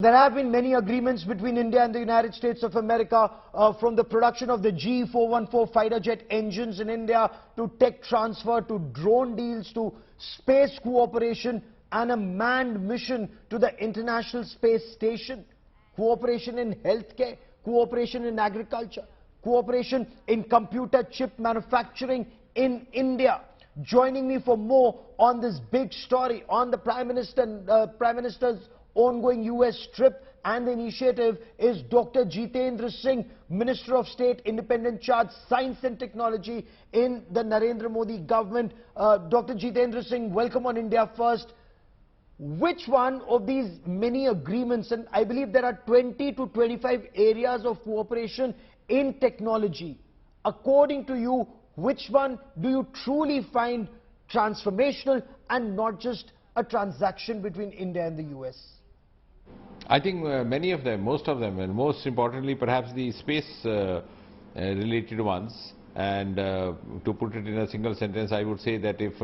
There have been many agreements between India and the United States of America, from the production of the G414 fighter jet engines in India to tech transfer to drone deals to space cooperation and a manned mission to the International Space Station, cooperation in healthcare, cooperation in agriculture, cooperation in computer chip manufacturing in India. Joining me for more on this big story on the Prime Minister's ongoing US trip and the initiative is Dr. Jitendra Singh, Minister of State, Independent Charge, Science and Technology in the Narendra Modi government. Dr. Jitendra Singh, welcome on India First. Which one of these many agreements, and I believe there are 20 to 25 areas of cooperation in technology, according to you, which one do you truly find transformational and not just a transaction between India and the US? I think many of them, most of them, and most importantly perhaps the space related ones. And to put it in a single sentence, I would say that if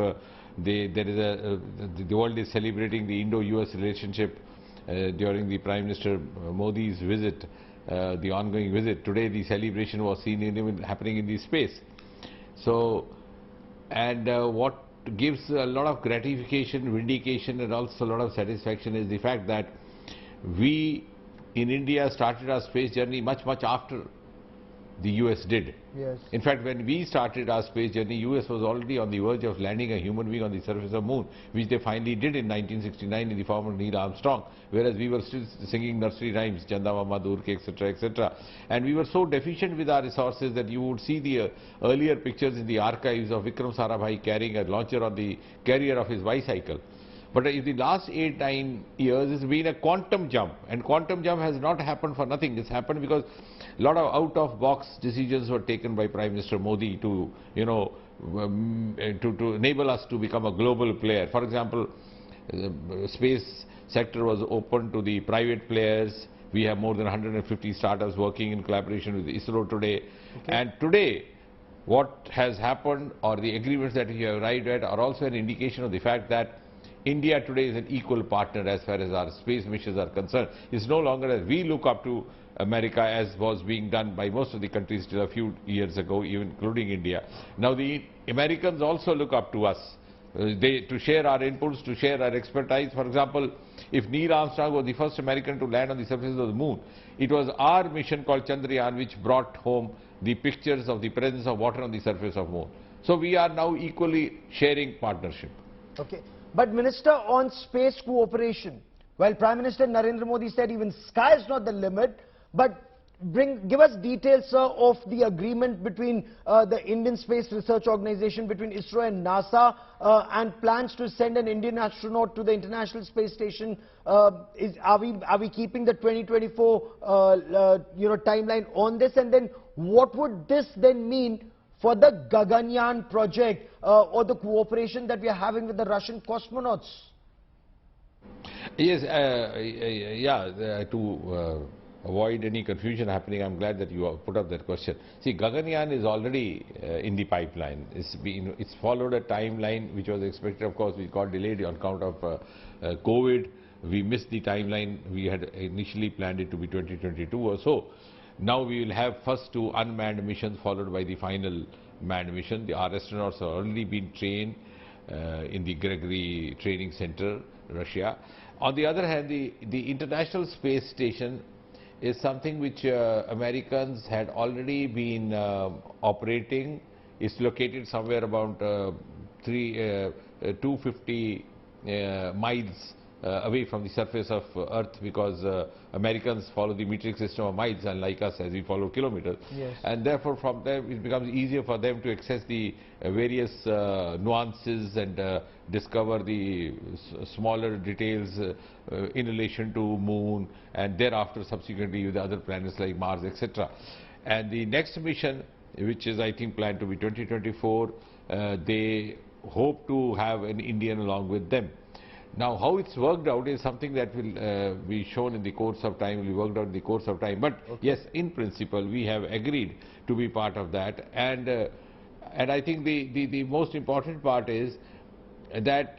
the world is celebrating the Indo-U.S. relationship during the Prime Minister Modi's visit, the ongoing visit, today the celebration was seen even happening in the space. So, and what gives a lot of gratification, vindication and also a lot of satisfaction is the fact that we in India started our space journey much after the US did. Yes. In fact, when we started our space journey, US was already on the verge of landing a human being on the surface of the moon, which they finally did in 1969 in the form of Neil Armstrong, whereas we were still singing nursery rhymes, Chanda Mama Dur Ke, etc., etc. And we were so deficient with our resources that you would see the earlier pictures in the archives of Vikram Sarabhai carrying a launcher on the carrier of his bicycle. But in the last 8-9 years, it's been a quantum jump, and quantum jump has not happened for nothing. It's happened because a lot of out-of-box decisions were taken by Prime Minister Modi to, to enable us to become a global player. For example, the space sector was open to the private players. We have more than 150 startups working in collaboration with ISRO today. Okay. And today, what has happened, or the agreements that we have arrived at, are also an indication of the fact that India today is an equal partner as far as our space missions are concerned. It's no longer as we look up to America as was being done by most of the countries till a few years ago, even including India. Now the Americans also look up to us to share our inputs, to share our expertise. For example, if Neil Armstrong was the first American to land on the surface of the moon, it was our mission called Chandrayaan which brought home the pictures of the presence of water on the surface of the moon. So we are now equally sharing partnership. Okay. But Minister, on space cooperation, while Prime Minister Narendra Modi said even sky is not the limit, but give us details, sir, of the agreement between the Indian Space Research Organization, between ISRO and NASA, and plans to send an Indian astronaut to the International Space Station. Are we keeping the 2024 timeline on this? And then what would this then mean for the Gaganyaan project or the cooperation that we are having with the Russian cosmonauts? Yes, to avoid any confusion happening, I'm glad that you put up that question. See, Gaganyaan is already in the pipeline. It's followed a timeline which was expected. Of course, we got delayed on account of COVID. We missed the timeline. We had initially planned it to be 2022 or so. Now we will have first 2 unmanned missions followed by the final manned mission. Our astronauts have already been trained in the Gregory Training Center, Russia. On the other hand, the International Space Station is something which Americans had already been operating. It's located somewhere about 250 miles away from the surface of Earth, because Americans follow the metric system of miles, unlike us as we follow kilometers. Yes. And therefore from there it becomes easier for them to access the various nuances and discover the smaller details in relation to moon, and thereafter subsequently with the other planets like Mars, etc. And the next mission, which is I think planned to be 2024, they hope to have an Indian along with them. Now, how it's worked out is something that will be shown in the course of time, will be worked out in the course of time. But okay, yes, in principle, we have agreed to be part of that. And I think the most important part is that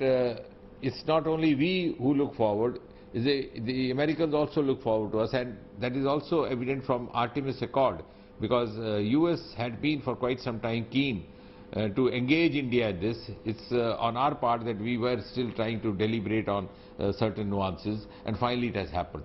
it's not only we who look forward, the Americans also look forward to us, and that is also evident from Artemis Accord, because U.S. had been for quite some time keen to engage India in this. It's on our part that we were still trying to deliberate on certain nuances, and finally it has happened.